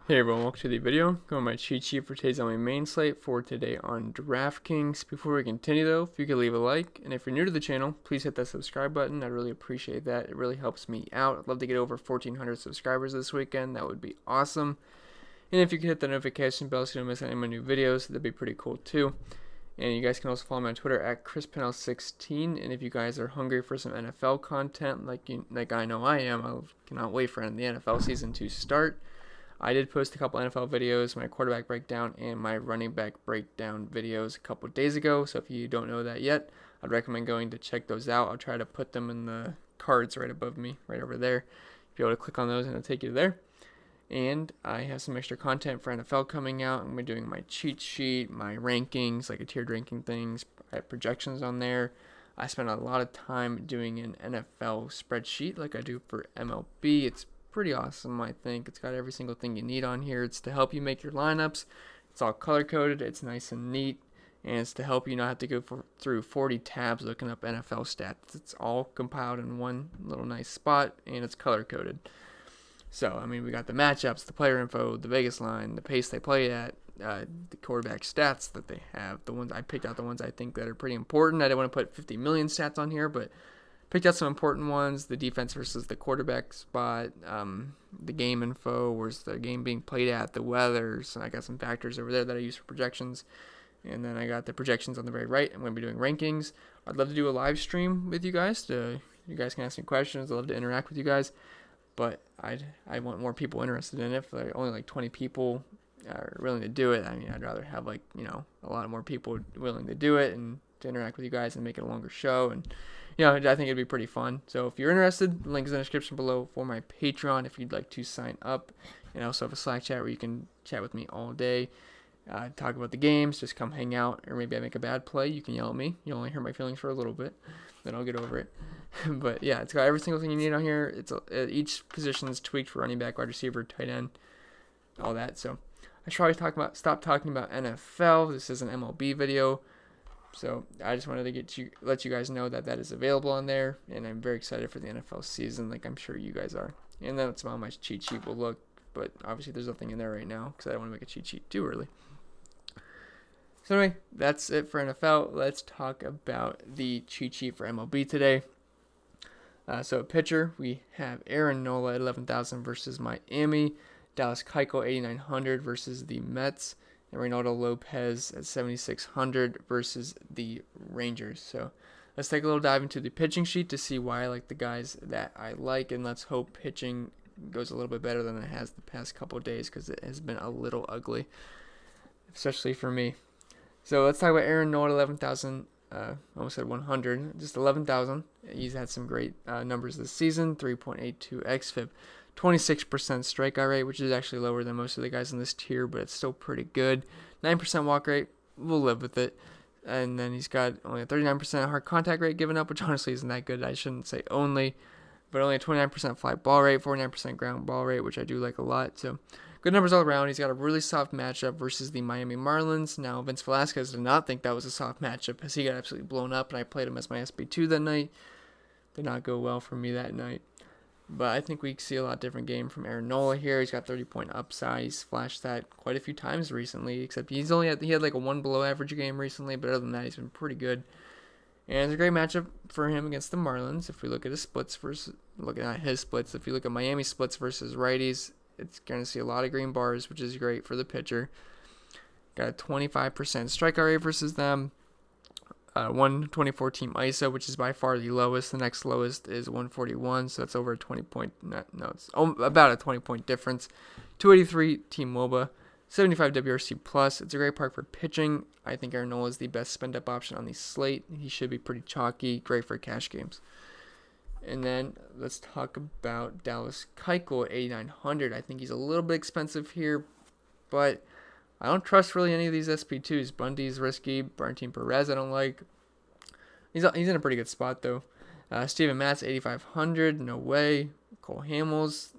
Hey everyone, welcome to the video. Going my cheat sheet for today's on my main slate for today on DraftKings. Before we continue though, if you could leave a like, and if you're new to the channel, please hit that subscribe button. I'd really appreciate that. It really helps me out. I'd love to get over 1,400 subscribers this weekend. That would be awesome. And if you could hit the notification bell so you don't miss any of my new videos, that'd be pretty cool too. And you guys can also follow me on Twitter at ChrisPennell16. And if you guys are hungry for some NFL content, like I know I am, I cannot wait for the NFL season to start. I did post a couple NFL videos, my quarterback breakdown and my running back breakdown videos a couple days ago. So if you don't know that yet, I'd recommend going to check those out. I'll try to put them in the cards right above me, right over there. If you're able to click on those, and it'll take you there. And I have some extra content for NFL coming out. I'm going to be doing my cheat sheet, my rankings, like a tiered ranking things. I have projections on there. I spend a lot of time doing an NFL spreadsheet like I do for MLB. It's pretty awesome, I think. It's got every single thing you need on here. It's to help you make your lineups. It's all color coded. It's nice and neat. And it's to help you not have to go through 40 tabs looking up NFL stats. It's all compiled in one little nice spot, and it's color coded. So, I mean, we got the matchups, the player info, the Vegas line, the pace they play at, the quarterback stats that they have. The ones I picked out, the ones I think that are pretty important. I didn't want to put 50 million stats on here, but picked out some important ones: the defense versus the quarterback spot, the game info, where's the game being played at, the weather. So I got some factors over there that I use for projections. And then I got the projections on the very right. I'm going to be doing rankings. I'd love to do a live stream with you guys. You guys can ask me questions. I'd love to interact with you guys. But I want more people interested in it. If only like 20 people are willing to do it, I mean, I'd rather have a lot more people willing to do it and to interact with you guys and make it a longer show. And I think it'd be pretty fun. So if you're interested, links in the description below for my Patreon if you'd like to sign up. And I also have a Slack chat where you can chat with me all day, talk about the games, just come hang out. Or maybe I make a bad play, you can yell at me. You'll only hear my feelings for a little bit, then I'll get over it. But yeah, it's got every single thing you need on here. Each position is tweaked for running back, wide receiver, tight end, all that. So I should probably stop talking about NFL. This is an MLB video. So I just wanted to let you guys know that is available on there, and I'm very excited for the NFL season, like I'm sure you guys are. And that's how my cheat sheet will look, but obviously there's nothing in there right now because I don't want to make a cheat sheet too early. So anyway, that's it for NFL. Let's talk about the cheat sheet for MLB today. So pitcher, we have Aaron Nola at 11,000 versus Miami, Dallas Keuchel 8,900 versus the Mets, and Reynaldo Lopez at 7,600 versus the Rangers. So let's take a little dive into the pitching sheet to see why I like the guys that I like, and let's hope pitching goes a little bit better than it has the past couple of days because it has been a little ugly, especially for me. So let's talk about Aaron Nola at 11,000. Almost said 100, just 11,000. He's had some great numbers this season: 3.82 xFIP, 26% strikeout rate, which is actually lower than most of the guys in this tier, but it's still pretty good. 9% walk rate, we'll live with it. And then he's got only a 39% hard contact rate given up, which honestly isn't that good. I shouldn't say only, but only a 29% fly ball rate, 49% ground ball rate, which I do like a lot. So good numbers all around. He's got a really soft matchup versus the Miami Marlins. Now, Vince Velasquez did not think that was a soft matchup because he got absolutely blown up, and I played him as my SB2 that night. Did not go well for me that night. But I think we see a lot different game from Aaron Nola here. He's got 30-point upside. He's flashed that quite a few times recently, except he had like a 1 below average game recently, but other than that, he's been pretty good. And it's a great matchup for him against the Marlins. If we look at his splits if you look at Miami splits versus righties, it's going to see a lot of green bars, which is great for the pitcher. Got a 25% strikeout rate versus them. 124 team ISO, which is by far the lowest. The next lowest is 141, so that's over a 20-point. It's about a 20-point difference. 283 team WOBA, 75 WRC plus. It's a great park for pitching. I think Aaron Nola is the best spend-up option on the slate. He should be pretty chalky, great for cash games. And then let's talk about Dallas Keuchel at 8,900. I think he's a little bit expensive here, but I don't trust really any of these SP2s. Bundy's risky. Martin Perez I don't like. He's in a pretty good spot, though. Steven Matz, 8,500. No way. Cole Hamels,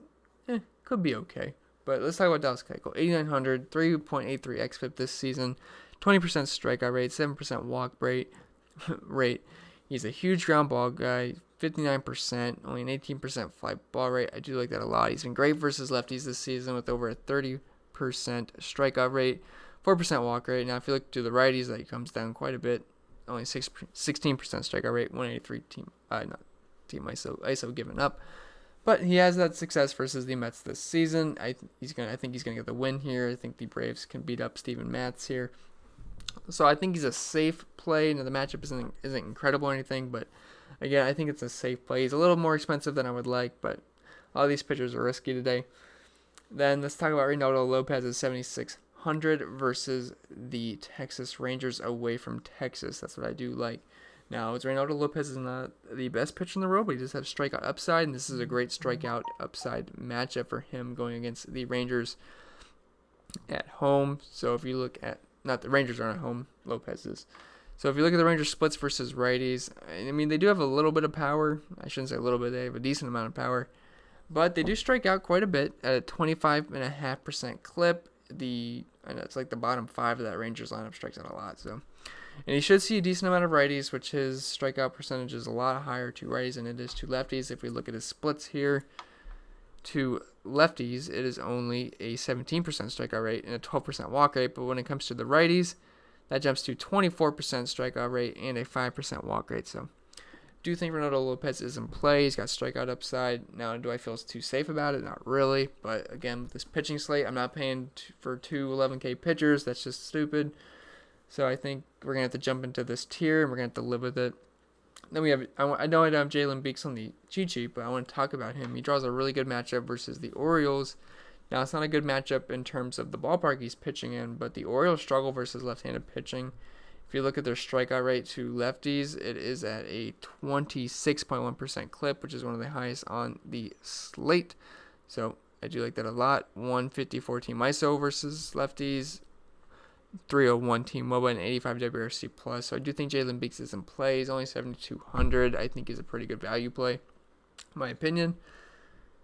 could be okay. But let's talk about Dallas Keuchel. 8,900, 3.83 xFIP this season. 20% strikeout rate, 7% walk rate. He's a huge ground ball guy. 59%, only an 18% fly ball rate. I do like that a lot. He's been great versus lefties this season with over a 30% strikeout rate, 4% walk rate. Now, if you look to the righties, that comes down quite a bit. Only 16% strikeout rate, 183 team ISO given up. But he has that success versus the Mets this season. I think he's gonna get the win here. I think the Braves can beat up Steven Matz here. So I think he's a safe play. Now, the matchup isn't incredible or anything, but again, I think it's a safe play. He's a little more expensive than I would like, but all these pitchers are risky today. Then let's talk about Reynaldo Lopez at 7,600 versus the Texas Rangers away from Texas. That's what I do like. Now, Reynaldo Lopez is not the best pitcher in the world, but he does have strikeout upside, and this is a great strikeout upside matchup for him going against the Rangers at home. So if you look at, not the Rangers aren't at home, Lopez is. So if you look at the Rangers splits versus righties, I mean, they do have a little bit of power. I shouldn't say a little bit, they have a decent amount of power. But they do strike out quite a bit at a 25.5% clip. I know it's like the bottom 5 of that Rangers lineup strikes out a lot. So, and he should see a decent amount of righties, which his strikeout percentage is a lot higher to righties than it is to lefties. If we look at his splits here, to lefties, it is only a 17% strikeout rate and a 12% walk rate. But when it comes to the righties, that jumps to 24% strikeout rate and a 5% walk rate. So, do you think Reynaldo Lopez is in play? He's got strikeout upside. Now, do I feel too safe about it? Not really. But again, with this pitching slate, I'm not paying for two 11K pitchers. That's just stupid. So I think we're going to have to jump into this tier, and we're going to have to live with it. Then we have, I know I don't have Jalen Beeks on the cheat sheet, but I want to talk about him. He draws a really good matchup versus the Orioles. Now, it's not a good matchup in terms of the ballpark he's pitching in, but the Orioles struggle versus left-handed pitching. If you look at their strikeout rate to lefties, it is at a 26.1% clip, which is one of the highest on the slate. So I do like that a lot. 154 team ISO versus lefties, 301 team WOBA, and 85 WRC plus. So I do think Jalen Beeks is in play. He's only 7,200. I think he's a pretty good value play, in my opinion.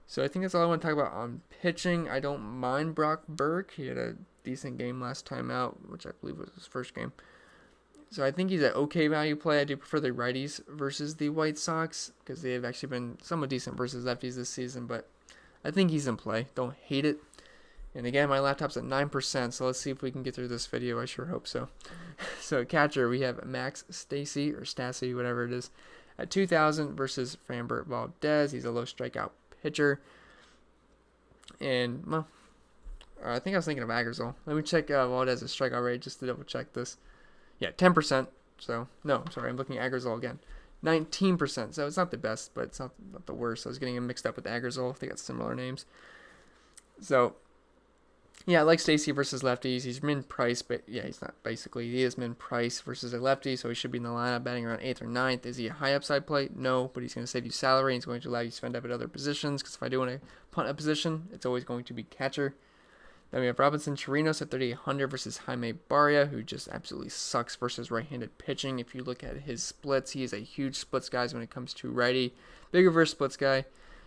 So I think that's all I want to talk about on pitching. I don't mind Brock Burke. He had a decent game last time out, which I believe was his first game. So I think he's an okay value play. I do prefer the righties versus the White Sox because they have actually been somewhat decent versus lefties this season. But I think he's in play. Don't hate it. And again, my laptop's at 9%, so let's see if we can get through this video. I sure hope so. So catcher, we have Max Stassi, whatever it is, at 2,000 versus Framber Valdez. He's a low strikeout pitcher. And, well, I think I was thinking of Agersol. Let me check Valdez's strikeout rate just to double check this. Yeah, 10%. So, no, sorry, I'm looking at Agersol again. 19%. So it's not the best, but it's not the worst. I was getting him mixed up with Agersol. They got similar names. So, yeah, I like Stassi versus lefties. He's min-price, but yeah, he's not basically. He is min-price versus a lefty, so he should be in the lineup batting around 8th or 9th. Is he a high upside play? No, but he's going to save you salary, and he's going to allow you to spend up at other positions, because if I do want to punt a position, it's always going to be catcher. Then we have Robinson Chirinos at 3,800 versus Jaime Barria, who just absolutely sucks versus right-handed pitching. If you look at his splits, he is a huge splits guy when it comes to righty. Big reverse splits guy.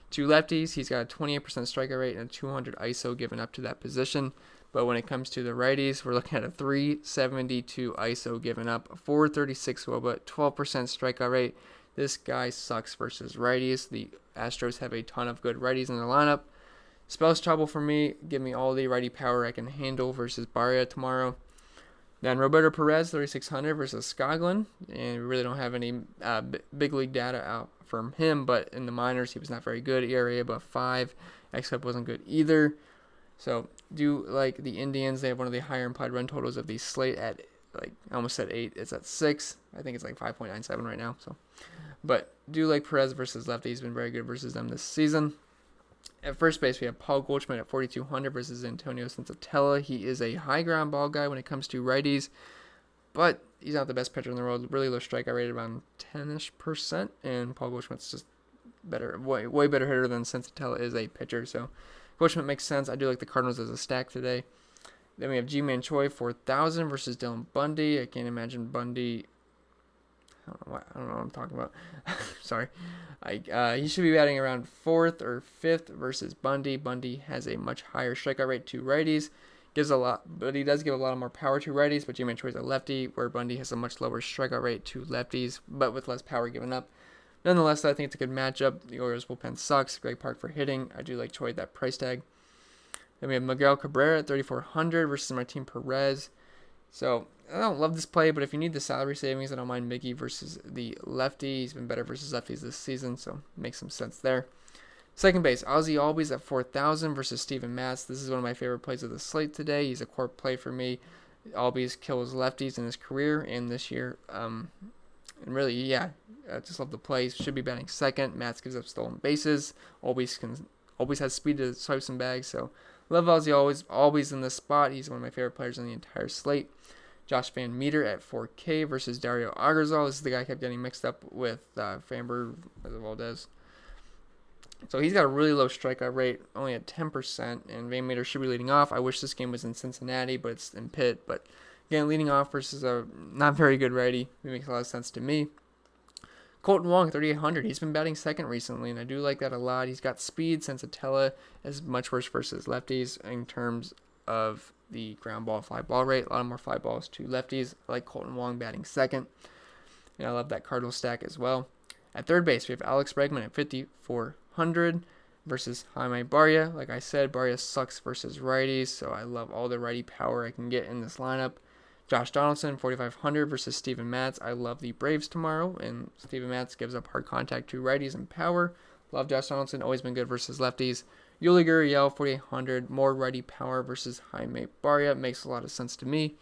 To lefties, he's got a 28% strikeout rate and a 200 ISO given up to that position. But when it comes to the righties, we're looking at a 372 ISO given up, 436 WOBA, 12% strikeout rate. This guy sucks versus righties. The Astros have a ton of good righties in their lineup. Spells trouble for me. Give me all the righty power I can handle versus Barria tomorrow. Then Roberto Perez, 3,600 versus Skoglund. And we really don't have any big league data out from him, but in the minors, he was not very good. ERA above 5. XFIP wasn't good either. So, do like the Indians. They have one of the higher implied run totals of the slate at, like, I almost said 8. It's at 6. I think it's like 5.97 right now. So, but do like Perez versus lefty. He's been very good versus them this season. At first base, we have Paul Goldschmidt at 4,200 versus Antonio Sensatella. He is a high ground ball guy when it comes to righties, but he's not the best pitcher in the world. Really low strikeout rate, around 10-ish%, and Paul Goldschmidt's just better, way better hitter than Sensatella is a pitcher. So Goldschmidt makes sense. I do like the Cardinals as a stack today. Then we have Ji-Man Choi, 4,000 versus Dylan Bundy. I can't imagine Bundy. I don't know what I'm talking about. Sorry. He should be batting around 4th or 5th versus Bundy. Bundy has a much higher strikeout rate to righties. Gives a lot, but he does give a lot more power to righties. But Ji-Man Choi is a lefty, where Bundy has a much lower strikeout rate to lefties, but with less power given up. Nonetheless, I think it's a good matchup. The Orioles bullpen sucks. Great park for hitting. I do like Choi at that price tag. Then we have Miguel Cabrera at 3,400 versus Martin Perez. So I don't love this play, but if you need the salary savings, I don't mind Miggy versus the lefty. He's been better versus lefties this season, so makes some sense there. Second base, Ozzy Albies at 4,000 versus Steven Matz. This is one of my favorite plays of the slate today. He's a core play for me. Albies kills lefties in his career and this year. And really, yeah, I just love the play. He should be batting second. Matz gives up stolen bases. Albies has speed to swipe some bags, so love Ozzy always in this spot. He's one of my favorite players on the entire slate. Josh Van Meter at 4K versus Dario Agrazal. This is the guy I kept getting mixed up with Framber Valdez. So he's got a really low strikeout rate, only at 10%, and Van Meter should be leading off. I wish this game was in Cincinnati, but it's in Pitt. But again, leading off versus a not very good righty. It makes a lot of sense to me. Colton Wong, 3,800. He's been batting second recently, and I do like that a lot. He's got speed. Sensatella is much worse versus lefties in terms of the ground ball, fly ball rate. A lot more fly balls to lefties. I like Colton Wong batting second, and I love that Cardinal stack as well. At third base, we have Alex Bregman at 5,400 versus Jaime Barria. Like I said, Barria sucks versus righties, so I love all the righty power I can get in this lineup. Josh Donaldson, 4,500 versus Steven Matz. I love the Braves tomorrow, and Steven Matz gives up hard contact to righties and power. Love Josh Donaldson, always been good versus lefties. Yuli Gurriel, 4,800, more righty power versus Jaime Barria. Makes a lot of sense to me.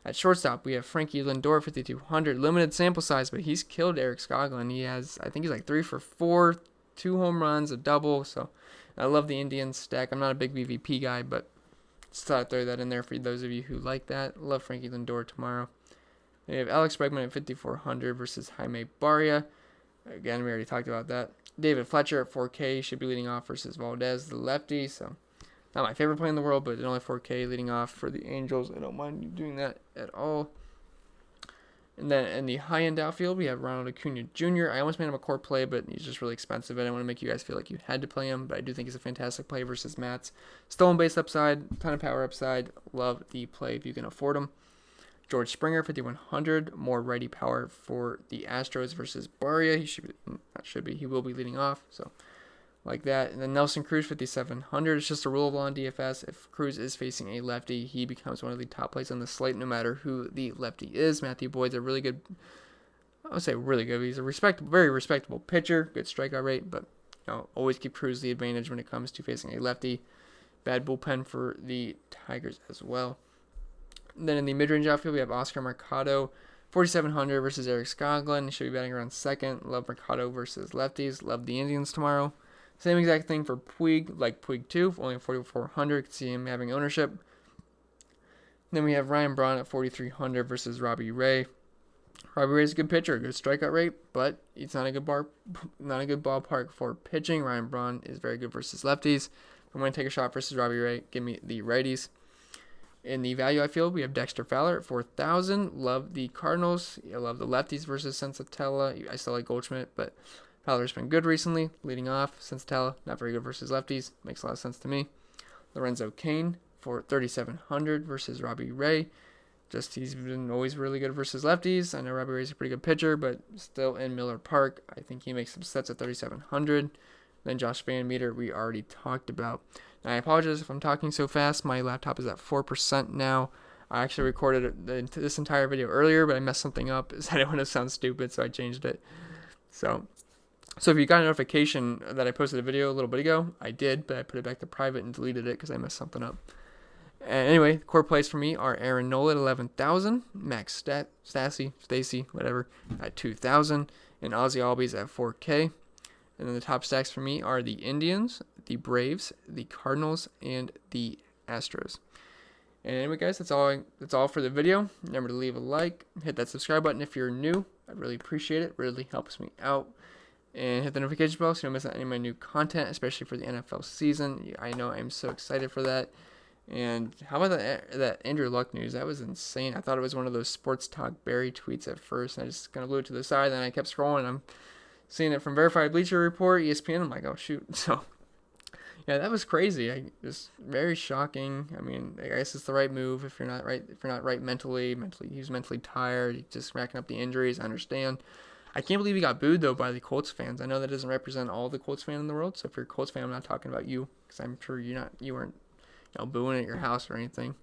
At shortstop, we have Frankie Lindor, 5,200. Limited sample size, but he's killed Eric Skoglund. I think he's like 3 for 4, 2 home runs, a double. So I love the Indians stack. I'm not a big BVP guy, but just thought I'd throw that in there for those of you who like that. Love Frankie Lindor tomorrow. We have Alex Bregman at 5,400 versus Jaime Barria. Again, we already talked about that. David Fletcher at 4K should be leading off versus Valdez, the lefty. So not my favorite play in the world, but only 4K leading off for the Angels. I don't mind doing that at all. And then in the high-end outfield, we have Ronald Acuna Jr. I almost made him a core play, but he's just really expensive. I didn't want to make you guys feel like you had to play him, but I do think he's a fantastic play versus Matz. Stolen base upside, ton of power upside. Love the play if you can afford him. George Springer, 5,100. More righty power for the Astros versus Barria. He will be leading off, so like that. And then Nelson Cruz, 5,700. It's just a rule of law in DFS. If Cruz is facing a lefty, he becomes one of the top plays on the slate, no matter who the lefty is. Matthew Boyd's a really good, I would say really good. He's a very respectable pitcher, good strikeout rate, but always keep Cruz the advantage when it comes to facing a lefty. Bad bullpen for the Tigers as well. And then in the mid-range outfield, we have Oscar Mercado, 4,700 versus Eric Skoglund. He should be batting around second. Love Mercado versus lefties. Love the Indians tomorrow. Same exact thing for Puig, like Puig 2, only 4,400. Could see him having ownership. Then we have Ryan Braun at 4,300 versus Robbie Ray. Robbie Ray is a good pitcher, good strikeout rate, but it's not a good ballpark for pitching. Ryan Braun is very good versus lefties. I'm going to take a shot versus Robbie Ray. Give me the righties. In the value outfield, we have Dexter Fowler at 4,000. Love the Cardinals. I love the lefties versus Sensatella. I still like Goldschmidt, but Fowler's been good recently, leading off. Sensatella, not very good versus lefties. Makes a lot of sense to me. Lorenzo Cain for 3,700 versus Robbie Ray. He's been always really good versus lefties. I know Robbie Ray's a pretty good pitcher, but still in Miller Park. I think he makes some sets at 3,700. Then Josh Van Meter, we already talked about. Now, I apologize if I'm talking so fast. My laptop is at 4% now. I actually recorded this entire video earlier, but I messed something up. I didn't want to sound stupid, so I changed it. So if you got a notification that I posted a video a little bit ago, I did, but I put it back to private and deleted it because I messed something up. And anyway, core plays for me are Aaron Nola at 11,000, Max Stacy, whatever, at 2,000, and Ozzy Albies at 4K. And then the top stacks for me are the Indians, the Braves, the Cardinals, and the Astros. And anyway, guys, that's all for the video. Remember to leave a like, hit that subscribe button if you're new. I'd really appreciate it. It really helps me out. And hit the notification bell so you don't miss out any of my new content, especially for the NFL season. I know I'm so excited for that. And how about that Andrew Luck news? That was insane. I thought it was one of those sports talk Barry tweets at first, and I just kind of blew it to the side. Then I kept scrolling, and I'm seeing it from Verified Bleacher Report, ESPN. I'm like, oh shoot. So yeah, that was crazy. Just very shocking. I mean, I guess it's the right move if you're not right mentally, he's mentally tired. He's just racking up the injuries. I understand. I can't believe he got booed though by the Colts fans. I know that doesn't represent all the Colts fans in the world. So if you're a Colts fan, I'm not talking about you because I'm sure you're booing at your house or anything.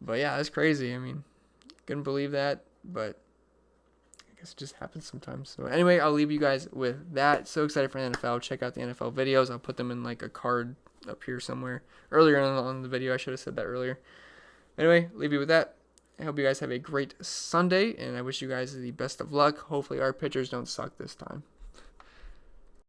But yeah, that's crazy. I mean, couldn't believe that, but I guess it just happens sometimes. So anyway, I'll leave you guys with that. So excited for the NFL. Check out the NFL videos. I'll put them in like a card up here somewhere. Earlier on the video, I should have said that earlier. Anyway, leave you with that. I hope you guys have a great Sunday, and I wish you guys the best of luck. Hopefully our pitchers don't suck this time.